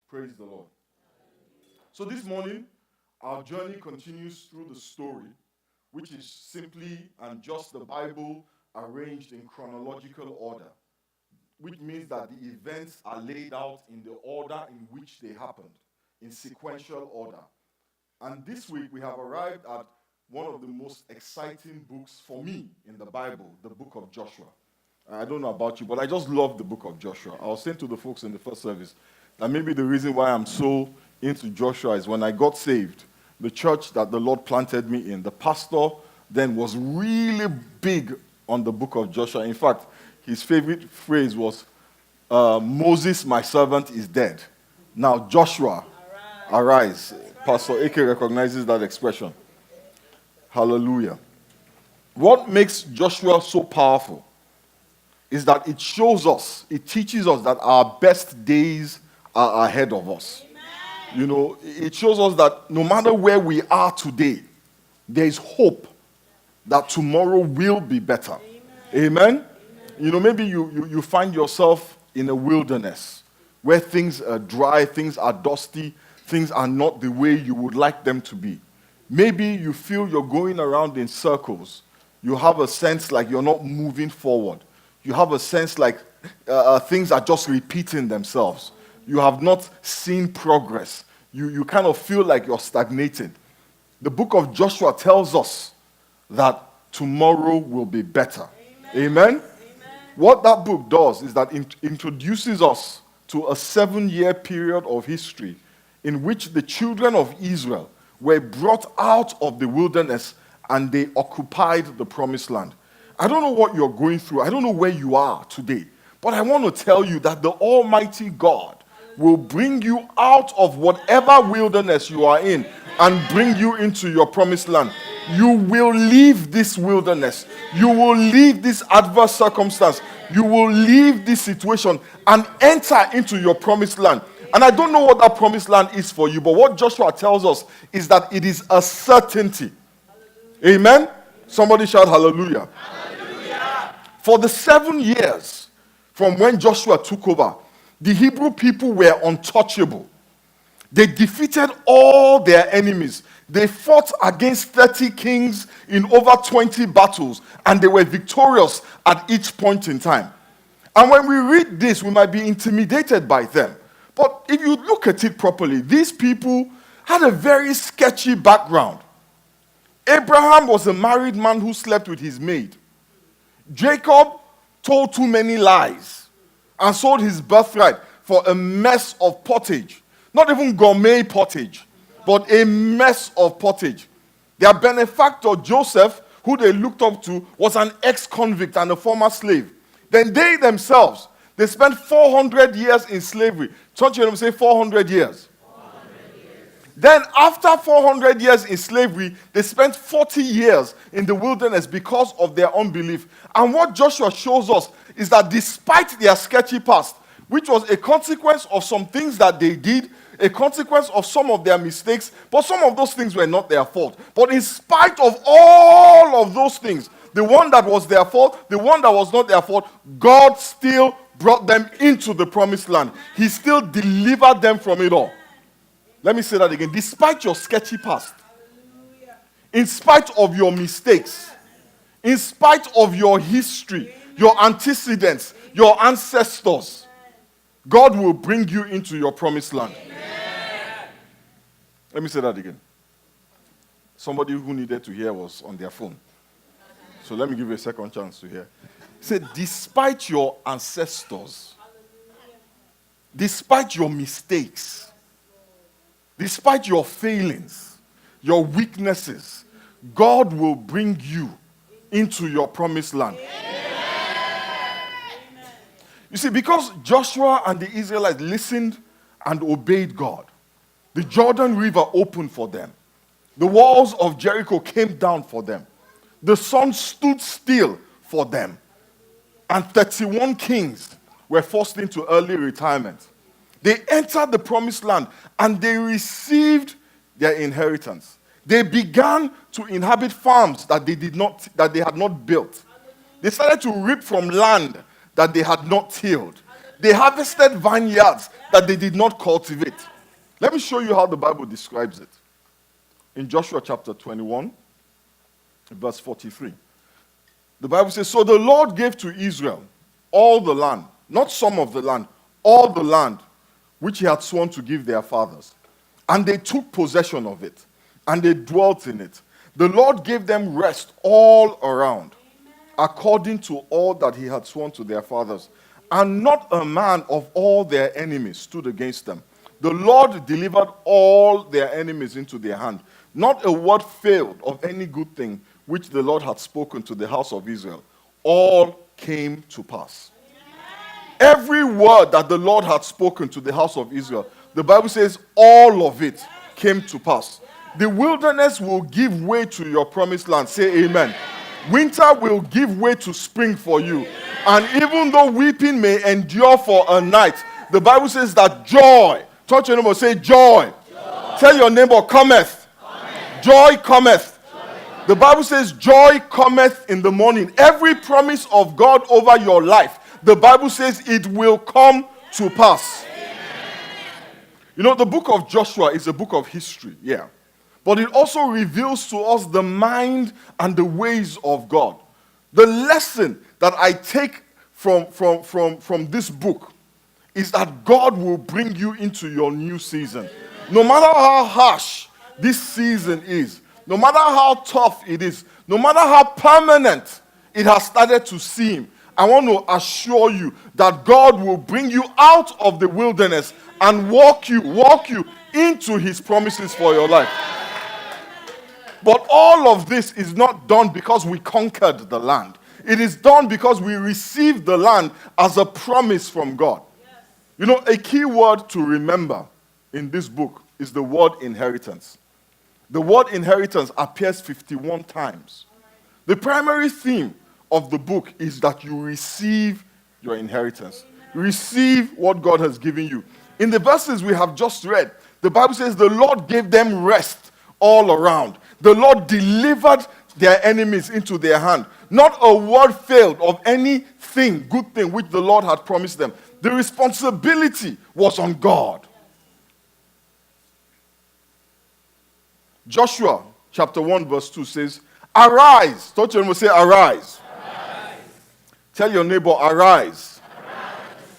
Praise the Lord. So this morning, our journey continues through the story, which is simply and just the Bible arranged in chronological order, which means that the events are laid out in the order in which they happened, in sequential order. And this week, we have arrived at one of the most exciting books for me in the Bible, the book of Joshua. I don't know about you, but I just love the book of Joshua. I was saying to the folks in the first service that maybe the reason why I'm so into Joshua is when I got saved, the church that the Lord planted me in, the pastor then was really big on the book of Joshua. In fact, his favorite phrase was, Moses, my servant, is dead. Now Joshua, arise. Pastor A.K. recognizes that expression. Hallelujah. What makes Joshua so powerful is that it shows us, it teaches us that our best days are ahead of us. Amen. You know, it shows us that no matter where we are today, there is hope that tomorrow will be better. Amen? Amen? You know, maybe you find yourself in a wilderness where things are dry, things are dusty, things are not the way you would like them to be. Maybe you feel you're going around in circles. You have a sense like you're not moving forward. You have a sense like things are just repeating themselves. You have not seen progress. You kind of feel like you're stagnating. The book of Joshua tells us that tomorrow will be better. Amen? Amen? What that book does is that it introduces us to a 7-year period of history in which the children of Israel were brought out of the wilderness and they occupied the promised land. I don't know what you're going through. I don't know where you are today. But I want to tell you that the Almighty God will bring you out of whatever wilderness you are in and bring you into your promised land. You will leave this wilderness. You will leave this adverse circumstance. You will leave this situation and enter into your promised land. And I don't know what that promised land is for you, but what Joshua tells us is that it is a certainty. Amen? Somebody shout hallelujah. Hallelujah. For the 7 years from when Joshua took over, the Hebrew people were untouchable. They defeated all their enemies. They fought against 30 kings in over 20 battles, and they were victorious at each point in time. And when we read this, we might be intimidated by them. But if you look at it properly, these people had a very sketchy background. Abraham was a married man who slept with his maid. Jacob told too many lies and sold his birthright for a mess of pottage. Not even gourmet pottage, but a mess of pottage. Their benefactor, Joseph, who they looked up to, was an ex-convict and a former slave. Then they themselves, they spent 400 years in slavery. Don't you hear them say 400 years? Then after 400 years in slavery, they spent 40 years in the wilderness because of their unbelief. And what Joshua shows us is that despite their sketchy past, which was a consequence of some things that they did, a consequence of some of their mistakes, but some of those things were not their fault. But in spite of all of those things, the one that was their fault, the one that was not their fault, God still brought them into the promised land. He still delivered them from it all. Let me say that again. Despite your sketchy past, in spite of your mistakes, in spite of your history, your antecedents, your ancestors, God will bring you into your promised land. Let me say that again. Somebody who needed to hear was on their phone. So let me give you a second chance to hear. He said, despite your ancestors, despite your mistakes, despite your failings, your weaknesses, God will bring you into your promised land. Amen. You see, because Joshua and the Israelites listened and obeyed God, the Jordan River opened for them. The walls of Jericho came down for them. The sun stood still for them. And 31 kings were forced into early retirement. They entered the promised land and they received their inheritance. They began to inhabit farms that they had not built. They started to reap from land that they had not tilled. They harvested vineyards that they did not cultivate. Let me show you how the Bible describes it. In Joshua chapter 21, verse 43. The Bible says, so the Lord gave to Israel all the land, not some of the land, all the land which he had sworn to give their fathers. And they took possession of it, and they dwelt in it. The Lord gave them rest all around, according to all that he had sworn to their fathers. And not a man of all their enemies stood against them. The Lord delivered all their enemies into their hand. Not a word failed of any good thing which the Lord had spoken to the house of Israel. All came to pass. Every word that the Lord had spoken to the house of Israel, the Bible says all of it came to pass. The wilderness will give way to your promised land. Say amen. Winter will give way to spring for you. And even though weeping may endure for a night, the Bible says that joy, touch your neighbor, say joy. Tell your neighbor, cometh. Joy cometh. The Bible says joy cometh in the morning. Every promise of God over your life, the Bible says it will come to pass. You know, the book of Joshua is a book of history, yeah. But it also reveals to us the mind and the ways of God. The lesson that I take from this book is that God will bring you into your new season. No matter how harsh this season is, no matter how tough it is, no matter how permanent it has started to seem, I want to assure you that God will bring you out of the wilderness and walk you into his promises for your life. But all of this is not done because we conquered the land. It is done because we received the land as a promise from God. You know, a key word to remember in this book is the word inheritance. The word inheritance appears 51 times. The primary theme of the book is that you receive your inheritance. Receive what God has given you. In the verses we have just read, the Bible says the Lord gave them rest all around. The Lord delivered their enemies into their hand. Not a word failed of anything, good thing, which the Lord had promised them. The responsibility was on God. Joshua chapter 1 verse 2 says, arise. Touch your neighbor, say arise. Arise. Tell your neighbor, arise.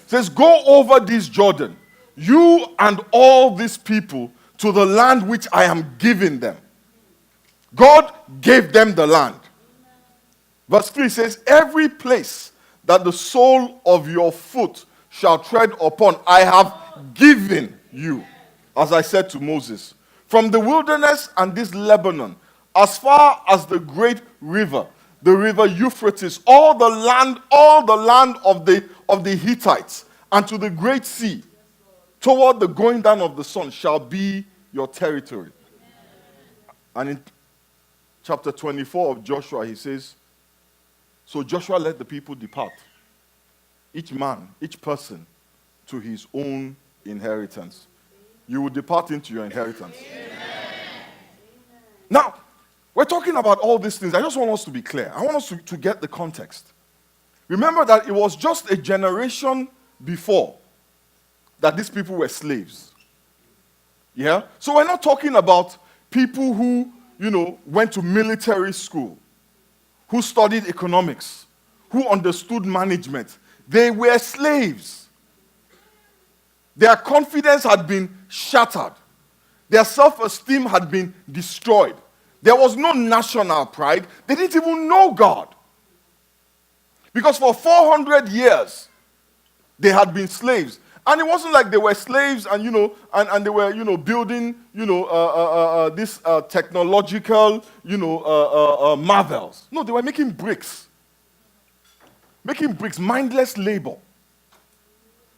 It says, go over this Jordan, you and all these people, to the land which I am giving them. God gave them the land. Verse 3 says, every place that the sole of your foot shall tread upon, I have given you, as I said to Moses. From the wilderness and this Lebanon, as far as the great river, the river Euphrates, all the land of the Hittites, and to the great sea, toward the going down of the sun, shall be your territory. And in chapter 24 of Joshua, he says, so Joshua let the people depart, each man, each person, to his own inheritance. You will depart into your inheritance. Amen. Now, we're talking about all these things. I just want us to be clear. I want us to get the context. Remember that it was just a generation before that these people were slaves. Yeah? So we're not talking about people who, went to military school, who studied economics, who understood management. They were slaves. Their confidence had been shattered. Their self-esteem had been destroyed. There was no national pride. They didn't even know God. Because for 400 years, they had been slaves. And it wasn't like they were slaves and, and they were, building, this technological, marvels. No, they were making bricks. Making bricks, mindless labor.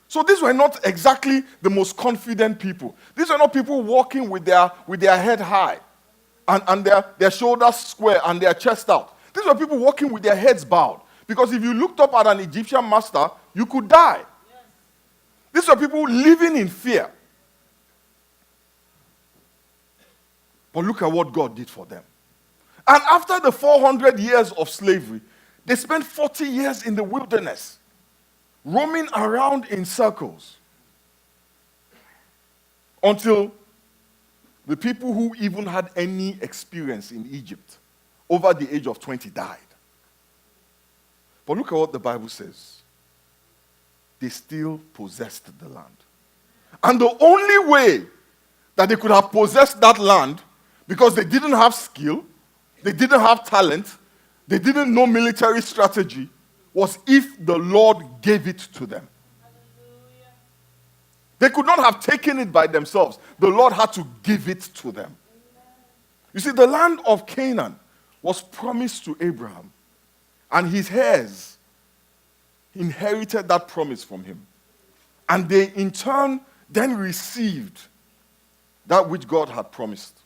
So these were not exactly the most confident people. These were not people walking with their head high and their shoulders square and their chest out. These were people walking with their heads bowed. Because if you looked up at an Egyptian master, you could die. Yes. These were people living in fear. But look at what God did for them. And after the 400 years of slavery, they spent 40 years in the wilderness. roaming around in circles until the people who even had any experience in Egypt over the age of 20 died. But look at what the Bible says. They still possessed the land. And the only way that they could have possessed that land, because they didn't have skill, they didn't have talent, they didn't know military strategy, was if the Lord gave it to them. They could not have taken it by themselves. The Lord had to give it to them. You see, the land of Canaan was promised to Abraham, and his heirs inherited that promise from him. And they, in turn, then received that which God had promised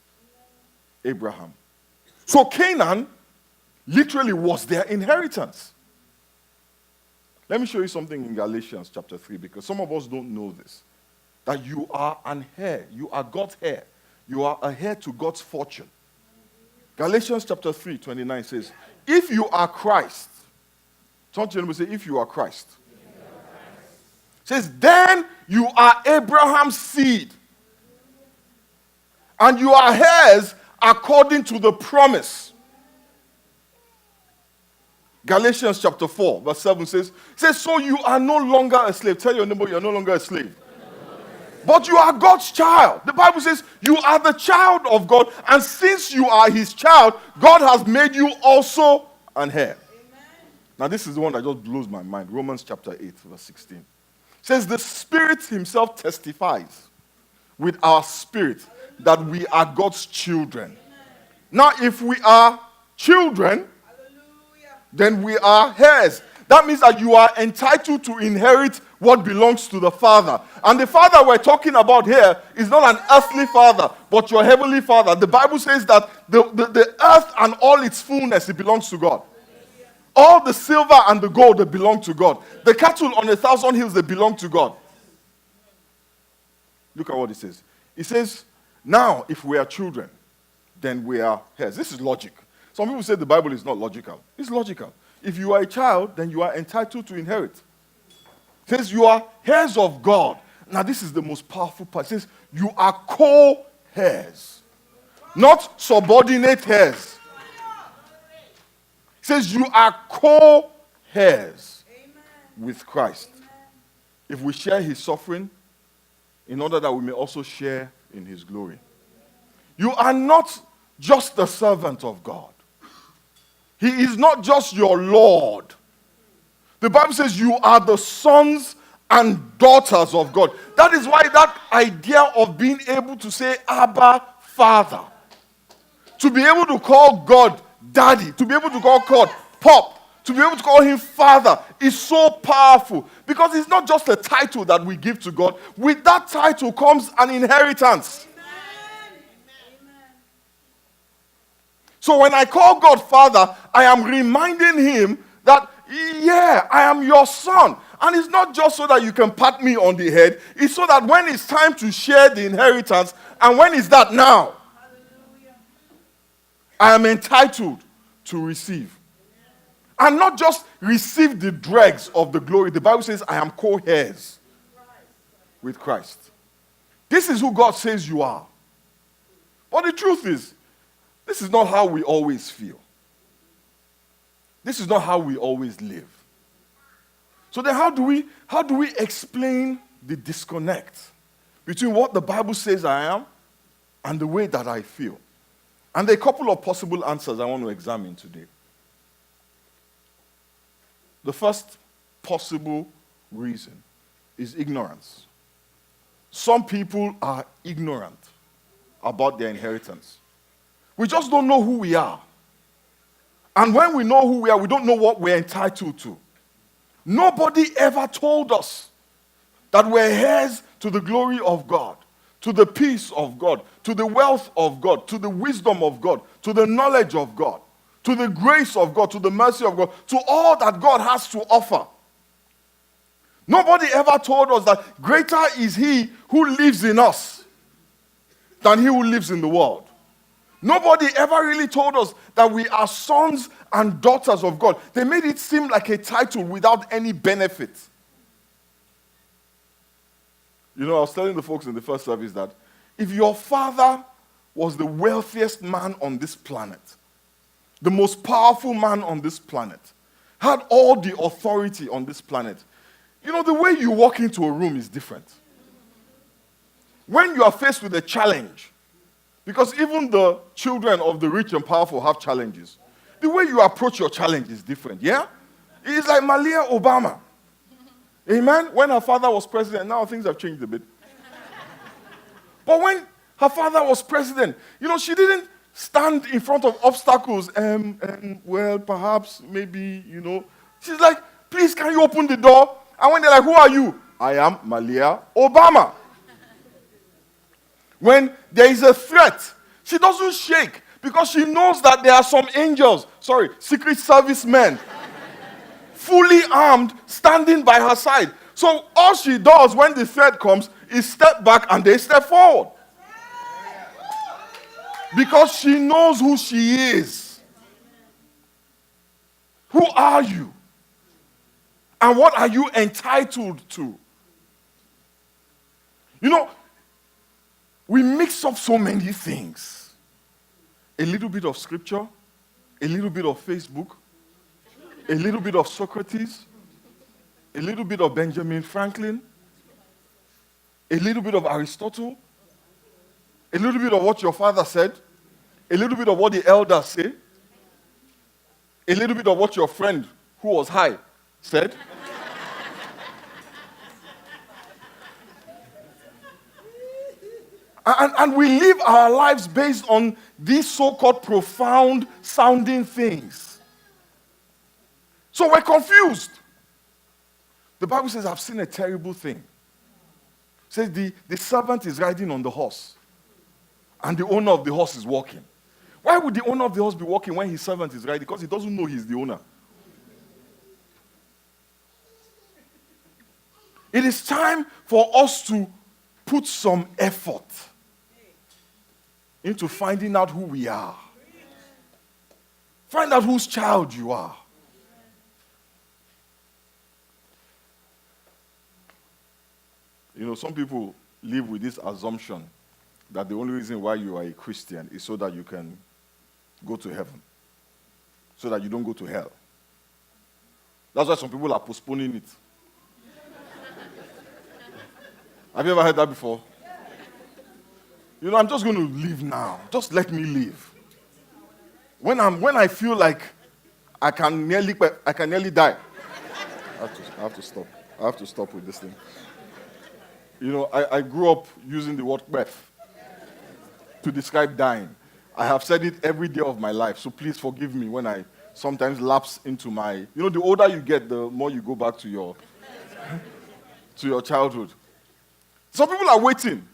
Abraham. So Canaan literally was their inheritance. Let me show you something in Galatians chapter 3, because some of us don't know this. That you are an heir. You are God's heir. You are a heir to God's fortune. Galatians chapter 3, 29 says, if you are Christ, turn to your neighbor and say, if you are Christ. It says, then you are Abraham's seed. And you are heirs according to the promise. Galatians chapter 4, verse 7 says, so you are no longer a slave. Tell your neighbor, you are no longer a slave. But you are God's child. The Bible says you are the child of God. And since you are his child, God has made you also an heir. Amen. Now this is the one that just blows my mind. Romans chapter 8, verse 16. It says the Spirit himself testifies with our spirit that we are God's children. Amen. Now if we are children, then we are heirs. That means that you are entitled to inherit what belongs to the Father. And the Father we're talking about here is not an earthly Father, but your heavenly Father. The Bible says that the earth and all its fullness, it belongs to God. All the silver and the gold, they belong to God. The cattle on 1,000 hills, they belong to God. Look at what it says. It says, now, if we are children, then we are heirs. This is logic. Some people say the Bible is not logical. It's logical. If you are a child, then you are entitled to inherit. It says you are heirs of God. Now this is the most powerful part. It says you are co-heirs, not subordinate heirs. It says you are co-heirs with Christ. If we share his suffering, in order that we may also share in his glory. You are not just the servant of God. He is not just your Lord. The Bible says you are the sons and daughters of God. That is why that idea of being able to say, Abba, Father, to be able to call God Daddy, to be able to call God Pop, to be able to call him Father is so powerful. Because it's not just a title that we give to God. With that title comes an inheritance. So when I call God Father, I am reminding him that, yeah, I am your son. And it's not just so that you can pat me on the head. It's so that when it's time to share the inheritance, and when is that now? Hallelujah. I am entitled to receive. And not just receive the dregs of the glory. The Bible says I am co-heirs with Christ. This is who God says you are. But the truth is, this is not how we always feel. This is not how we always live. So then how do we explain the disconnect between what the Bible says I am and the way that I feel? And there are a couple of possible answers I want to examine today. The first possible reason is ignorance. Some people are ignorant about their inheritance. We just don't know who we are. And when we know who we are, we don't know what we're entitled to. Nobody ever told us that we're heirs to the glory of God, to the peace of God, to the wealth of God, to the wisdom of God, to the knowledge of God, to the grace of God, to the mercy of God, to all that God has to offer. Nobody ever told us that greater is he who lives in us than he who lives in the world. Nobody ever really told us that we are sons and daughters of God. They made it seem like a title without any benefit. You know, I was telling the folks in the first service that if your father was the wealthiest man on this planet, the most powerful man on this planet, had all the authority on this planet, you know, the way you walk into a room is different. When you are faced with a challenge, because even the children of the rich and powerful have challenges, the way you approach your challenge is different, yeah? It's like Malia Obama. Amen? When her father was president, now things have changed a bit. But when her father was president, you know, she didn't stand in front of obstacles well, perhaps, maybe, you know. She's like, please, can you open the door? And when they're like, who are you? I am Malia Obama. When there is a threat, she doesn't shake because she knows that there are some angels, Secret Service men, fully armed, standing by her side. So all she does when the threat comes is step back and they step forward. Because she knows who she is. Who are you? And what are you entitled to? You know, we mix up so many things. A little bit of scripture, a little bit of Facebook, a little bit of Socrates, a little bit of Benjamin Franklin, a little bit of Aristotle, a little bit of what your father said, a little bit of what the elders say, a little bit of what your friend who was high said. And we live our lives based on these so-called profound sounding things. So we're confused. The Bible says, I've seen a terrible thing. It says the servant is riding on the horse and the owner of the horse is walking. Why would the owner of the horse be walking when his servant is riding? Because he doesn't know he's the owner. It is time for us to put some effort into finding out who we are. Find out whose child you are. You know, some people live with this assumption that the only reason why you are a Christian is so that you can go to heaven, so that you don't go to hell. That's why some people are postponing it. Have you ever heard that before? You know, I'm just going to live now. Just let me live. When I feel like I can nearly die. I have to stop. I have to stop with this thing. You know, I grew up using the word breath to describe dying. I have said it every day of my life, so please forgive me when I sometimes lapse into my... You know, the older you get, the more you go back to your childhood. Some people are waiting.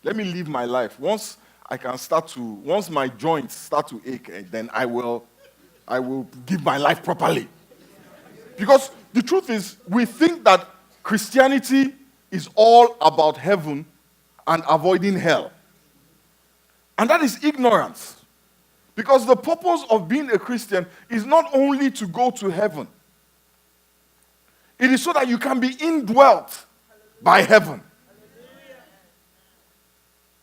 Let me live my life. Once my joints start to ache, then I will give my life properly. Because the truth is, we think that Christianity is all about heaven and avoiding hell. And that is ignorance. Because the purpose of being a Christian is not only to go to heaven. It is so that you can be indwelt by heaven.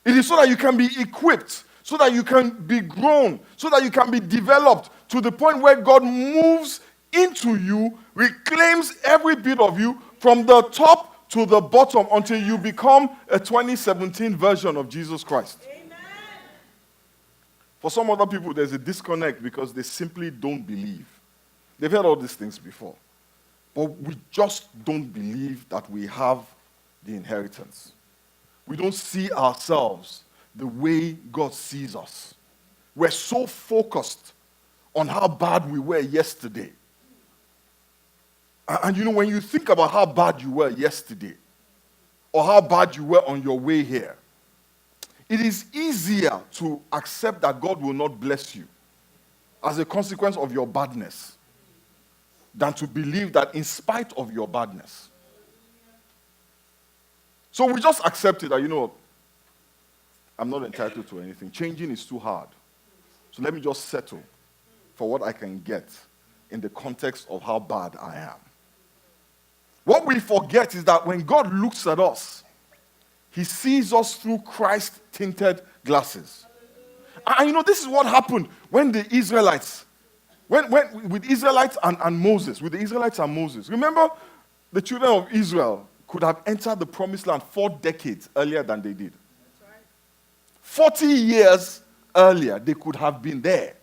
It is so that you can be equipped, so that you can be grown, so that you can be developed to the point where God moves into you, reclaims every bit of you from the top to the bottom until you become a 2017 version of Jesus Christ. Amen. For some other people, there's a disconnect because they simply don't believe. They've heard all these things before. But we just don't believe that we have the inheritance. We don't see ourselves the way God sees us. We're so focused on how bad we were yesterday. And you know, when you think about how bad you were yesterday, or how bad you were on your way here, it is easier to accept that God will not bless you as a consequence of your badness than to believe that in spite of your badness. So we just accepted that, you know, I'm not entitled to anything. Changing is too hard. So let me just settle for what I can get in the context of how bad I am. What we forget is that when God looks at us, He sees us through Christ-tinted glasses. And this is what happened when the Israelites, with Israelites and Moses, with the Israelites and Moses. Remember, the children of Israel could have entered the promised land 4 decades earlier than they did. 40 years earlier, they could have been there,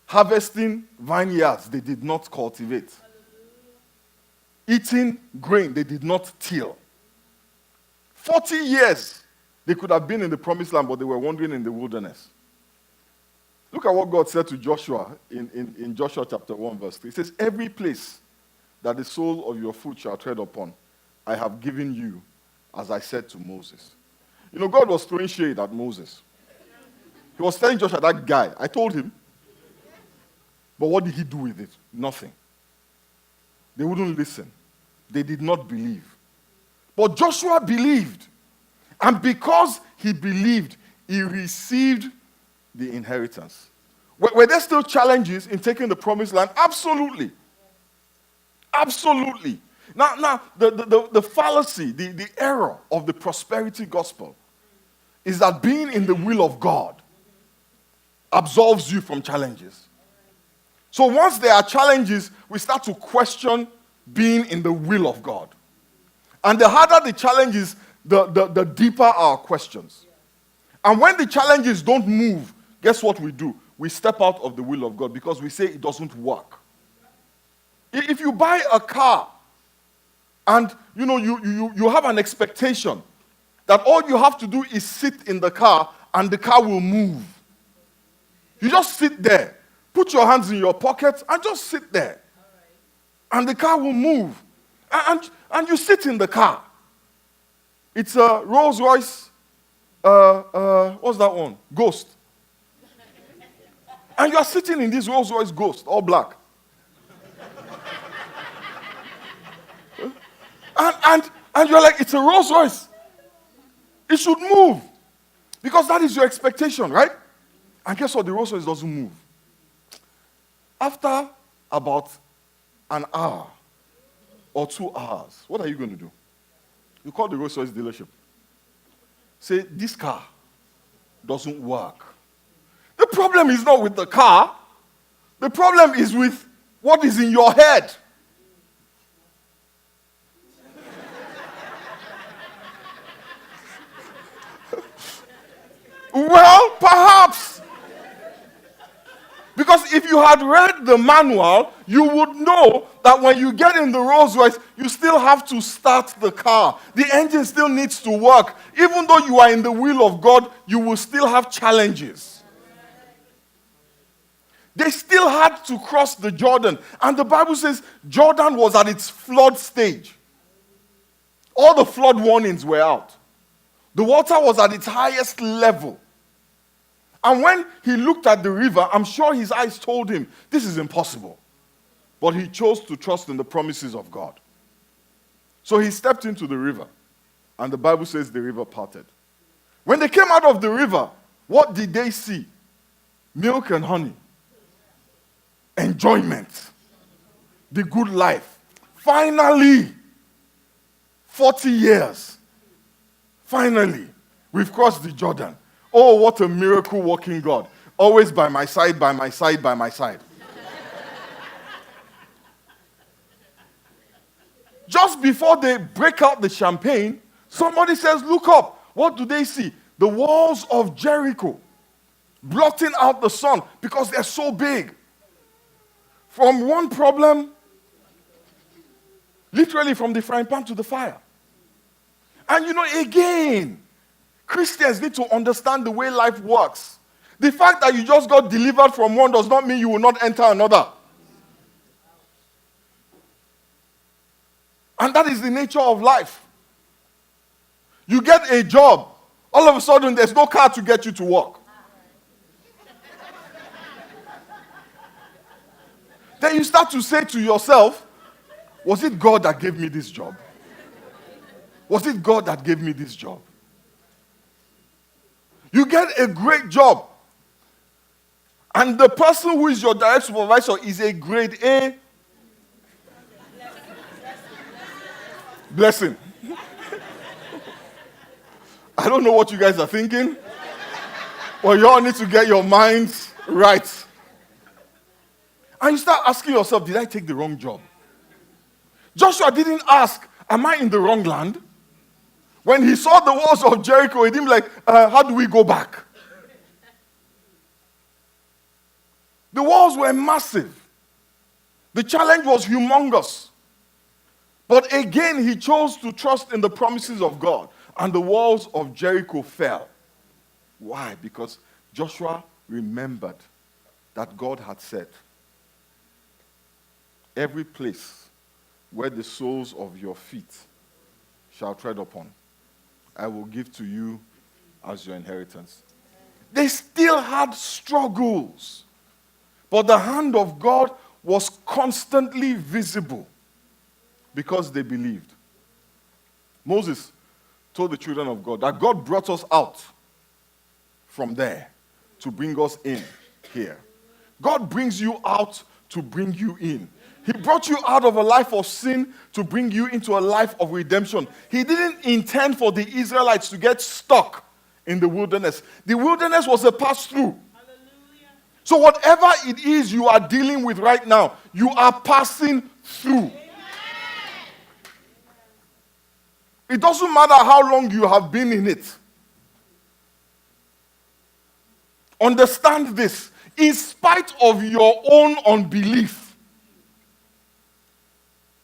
harvesting vineyards they did not cultivate, eating grain they did not till. 40 years, they could have been in the promised land, but they were wandering in the wilderness. Look at what God said to Joshua in Joshua chapter 1, verse 3. It says, every place that the sole of your foot shall tread upon, I have given you, as I said to Moses. God was throwing shade at Moses. He was telling Joshua, that guy, I told him. But what did he do with it? Nothing. They wouldn't listen. They did not believe. But Joshua believed. And because he believed, he received the inheritance. Were there still challenges in taking the promised land? Absolutely. Absolutely. Now the fallacy, the error of the prosperity gospel is that being in the will of God absolves you from challenges. So once there are challenges, we start to question being in the will of God. And the harder the challenges, the deeper our questions. And when the challenges don't move, guess what we do? We step out of the will of God because we say it doesn't work. If you buy a car and you have an expectation that all you have to do is sit in the car and the car will move. You just sit there, put your hands in your pockets and just sit there. And the car will move. And you sit in the car. It's a Rolls Royce, what's that one? Ghost. And you are sitting in this Rolls Royce Ghost, all black. And you're like, it's a Rolls Royce. It should move. Because that is your expectation, right? And guess what? The Rolls Royce doesn't move. After about an hour or 2 hours, what are you going to do? You call the Rolls Royce dealership. Say, this car doesn't work. The problem is not with the car. The problem is with what is in your head. Well, perhaps. Because if you had read the manual, you would know that when you get in the Rolls Royce, you still have to start the car. The engine still needs to work. Even though you are in the will of God, you will still have challenges. They still had to cross the Jordan. And the Bible says Jordan was at its flood stage. All the flood warnings were out. The water was at its highest level. And when he looked at the river, I'm sure his eyes told him, this is impossible. But he chose to trust in the promises of God. So he stepped into the river. And the Bible says the river parted. When they came out of the river, what did they see? Milk and honey. Enjoyment. The good life. Finally, 40 years. Finally, we've crossed the Jordan. Oh, what a miracle working God. Always by my side, by my side, by my side. Just before they break out the champagne, somebody says, look up. What do they see? The walls of Jericho, blotting out the sun because they're so big. From one problem, literally from the frying pan to the fire. And again, Christians need to understand the way life works. The fact that you just got delivered from one does not mean you will not enter another. And that is the nature of life. You get a job, all of a sudden there's no car to get you to work. Then you start to say to yourself, was it God that gave me this job? Was it God that gave me this job? You get a great job. And the person who is your direct supervisor is a grade A blessing. I don't know what you guys are thinking, but you all need to get your minds right. And you start asking yourself, did I take the wrong job? Joshua didn't ask, am I in the wrong land? When he saw the walls of Jericho, he didn't be like, how do we go back? The walls were massive. The challenge was humongous. But again, he chose to trust in the promises of God. And the walls of Jericho fell. Why? Because Joshua remembered that God had said, every place where the soles of your feet shall tread upon, I will give to you as your inheritance. They still had struggles, but the hand of God was constantly visible because they believed. Moses told the children of God that God brought us out from there to bring us in here. God brings you out to bring you in. He brought you out of a life of sin to bring you into a life of redemption. He didn't intend for the Israelites to get stuck in the wilderness. The wilderness was a pass-through. So whatever it is you are dealing with right now, you are passing through. It doesn't matter how long you have been in it. Understand this. In spite of your own unbelief,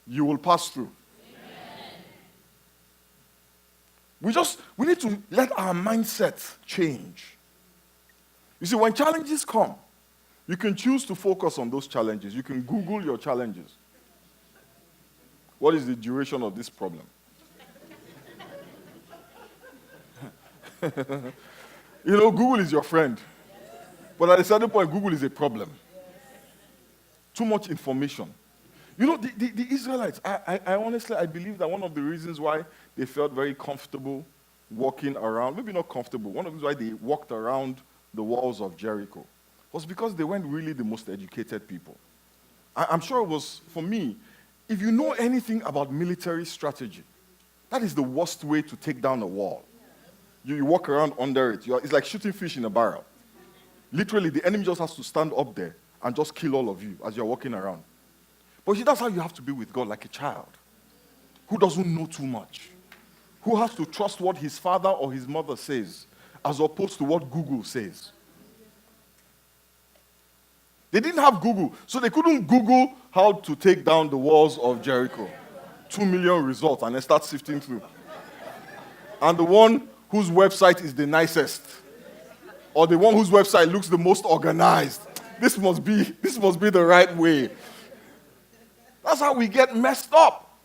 you will pass through. We need to let our mindset change. You see, when challenges come, you can choose to focus on those challenges. You can Google your challenges. What is the duration of this problem? Google is your friend. But at a certain point, Google is a problem. Too much information. The Israelites, I honestly, I believe that one of the reasons why they felt very comfortable walking around, maybe not comfortable, one of the reasons why they walked around the walls of Jericho was because they weren't really the most educated people. I'm sure it was, for me, if you know anything about military strategy, that is the worst way to take down a wall. You walk around under it. It's like shooting fish in a barrel. Literally, the enemy just has to stand up there and just kill all of you as you're walking around. But see, that's how you have to be with God, like a child who doesn't know too much, who has to trust what his father or his mother says as opposed to what Google says. They didn't have Google, so they couldn't Google how to take down the walls of Jericho. 2 million results, and then start sifting through. And the one whose website is the nicest, or the one whose website looks the most organized, this must be the right way. That's how we get messed up.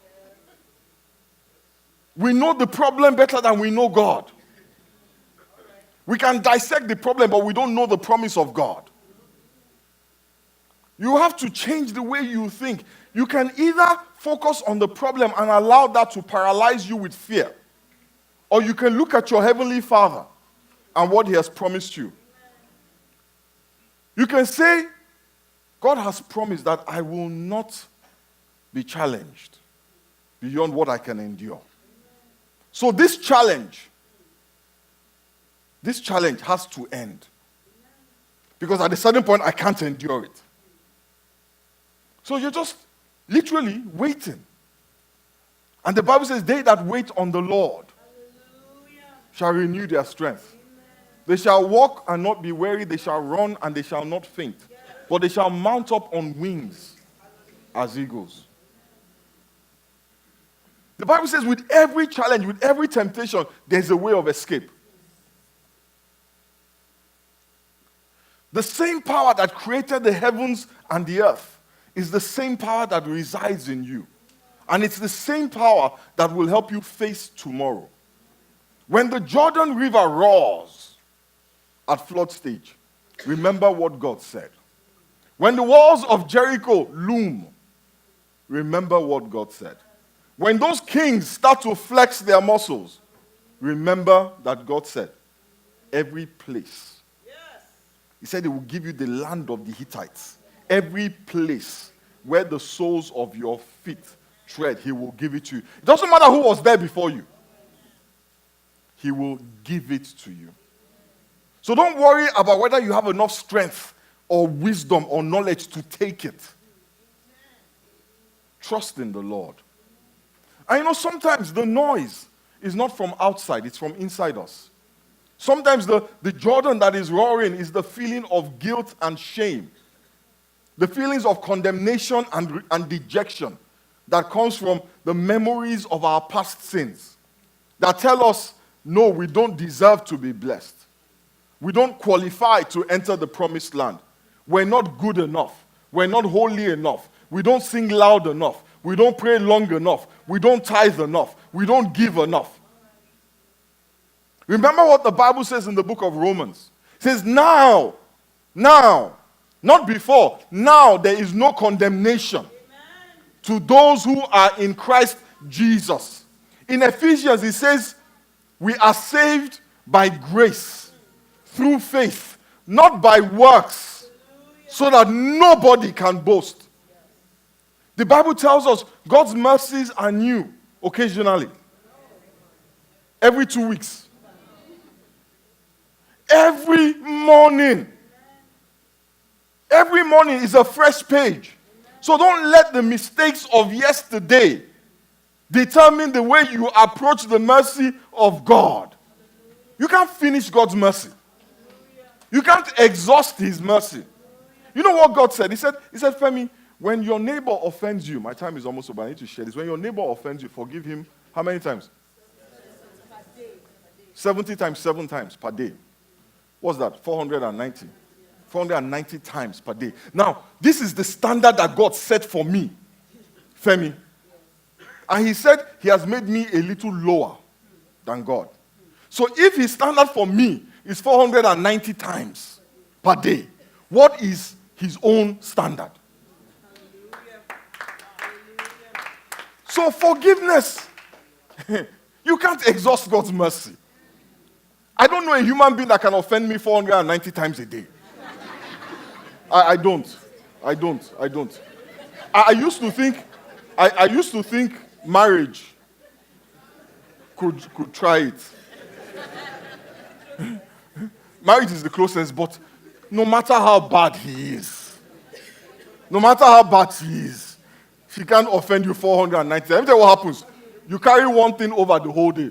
We know the problem better than we know God. We can dissect the problem, but we don't know the promise of God. You have to change the way you think. You can either focus on the problem and allow that to paralyze you with fear, or you can look at your Heavenly Father and what He has promised you. You can say, God has promised that I will not be challenged beyond what I can endure. So this challenge has to end. Because at a certain point, I can't endure it. So you're just literally waiting. And the Bible says, they that wait on the Lord shall renew their strength. They shall walk and not be weary. They shall run and they shall not faint. But they shall mount up on wings as eagles. The Bible says with every challenge, with every temptation, there's a way of escape. The same power that created the heavens and the earth is the same power that resides in you. And it's the same power that will help you face tomorrow. When the Jordan River roars at flood stage, remember what God said. When the walls of Jericho loom, remember what God said. When those kings start to flex their muscles, remember that God said, every place. Yes. He said he will give you the land of the Hittites. Every place where the soles of your feet tread, he will give it to you. It doesn't matter who was there before you. he will give it to you. So don't worry about whether you have enough strength or wisdom or knowledge to take it. Trust in the Lord. And sometimes the noise is not from outside, it's from inside us. Sometimes the Jordan that is roaring is the feeling of guilt and shame. The feelings of condemnation and dejection that comes from the memories of our past sins that tell us, no, we don't deserve to be blessed. We don't qualify to enter the promised land. We're not good enough. We're not holy enough. We don't sing loud enough. We don't pray long enough. We don't tithe enough. We don't give enough. Remember what the Bible says in the book of Romans. It says, now, not before, now there is no condemnation to those who are in Christ Jesus. In Ephesians, it says, we are saved by grace, through faith, not by works, so that nobody can boast. The Bible tells us God's mercies are new occasionally, every 2 weeks. Every morning is a fresh page. So don't let the mistakes of yesterday determine the way you approach the mercy of God. You can't finish God's mercy. You can't exhaust his mercy. You know what God said? He said, Femi, when your neighbor offends you, my time is almost over, I need to share this. When your neighbor offends you, forgive him how many times? 70 times, 7 times per day. What's that? 490. 490 times per day. Now, this is the standard that God set for me, Femi. And he said he has made me a little lower than God. So if his standard for me is 490 times per day, what is his own standard? So forgiveness, you can't exhaust God's mercy. I don't know a human being that can offend me 490 times a day. I don't. I used to think marriage could try it. Marriage is the closest, but no matter how bad he is, he can't offend you 490. Let me tell you what happens. You carry one thing over the whole day.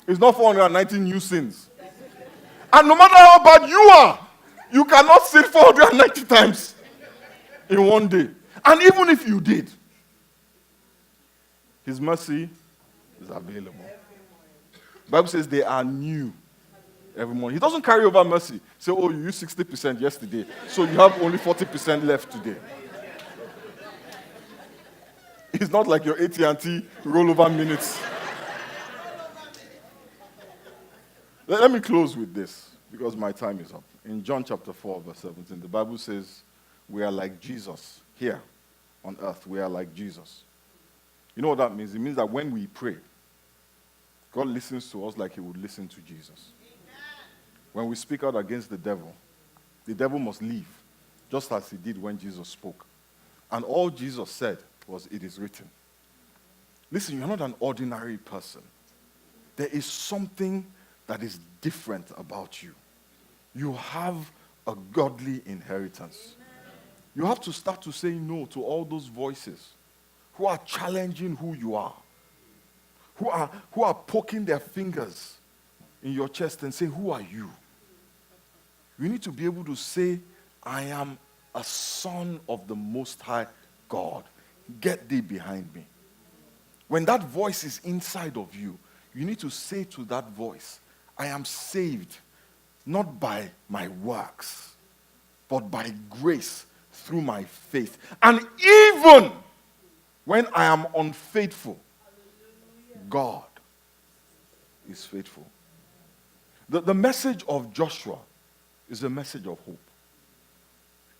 It's not 490 new sins. And no matter how bad you are, you cannot sin 490 times in one day. And even if you did, his mercy is available. The Bible says they are new every morning. He doesn't carry over mercy. Say, oh, you used 60% yesterday, so you have only 40% left today. It's not like your AT&T rollover minutes. Let me close with this, because my time is up. In John chapter 4, verse 17, the Bible says, we are like Jesus. Here on earth, we are like Jesus. You know what that means? It means that when we pray, God listens to us like he would listen to Jesus. When we speak out against the devil must leave, just as he did when Jesus spoke. And all Jesus said was, it is written. Listen, you're not an ordinary person. There is something that is different about you. You have a godly inheritance. You have to start to say no to all those voices who are challenging who you are, who are poking their fingers in your chest and say, who are you? You need to be able to say, I am a son of the Most High God. Get thee behind me. When that voice is inside of you, you need to say to that voice, I am saved not by my works, but by grace through my faith. And even when I am unfaithful, God is faithful. The message of Joshua is a message of hope.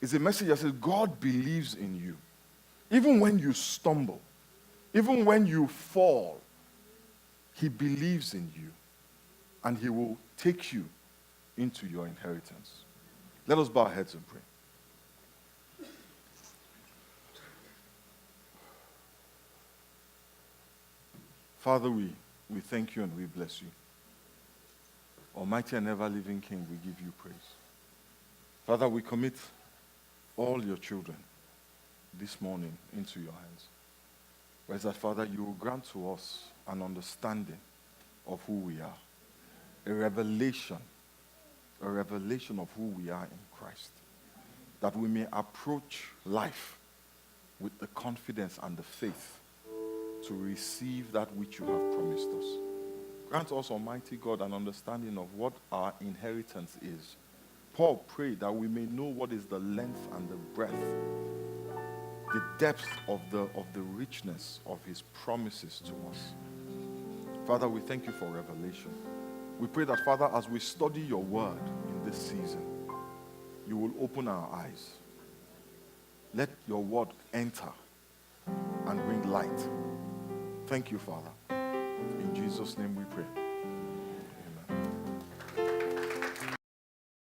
It's a message that says God believes in you. Even when you stumble, even when you fall, he believes in you. And he will take you into your inheritance. Let us bow our heads and pray. Father, we We thank you and we bless you. Almighty and ever-living King, we give you praise. Father, we commit all your children this morning into your hands. Whereas that, Father, you will grant to us an understanding of who we are, a revelation of who we are in Christ, that we may approach life with the confidence and the faith to receive that which you have promised us. Grant us, Almighty God, an understanding of what our inheritance is. Paul prayed that we may know what is the length and the breadth, the depth of the richness of his promises to us. Father, we thank you for revelation. We pray that, Father, as we study your word in this season, you will open our eyes. Let your word enter and bring light. Thank you, Father. In Jesus' name we pray.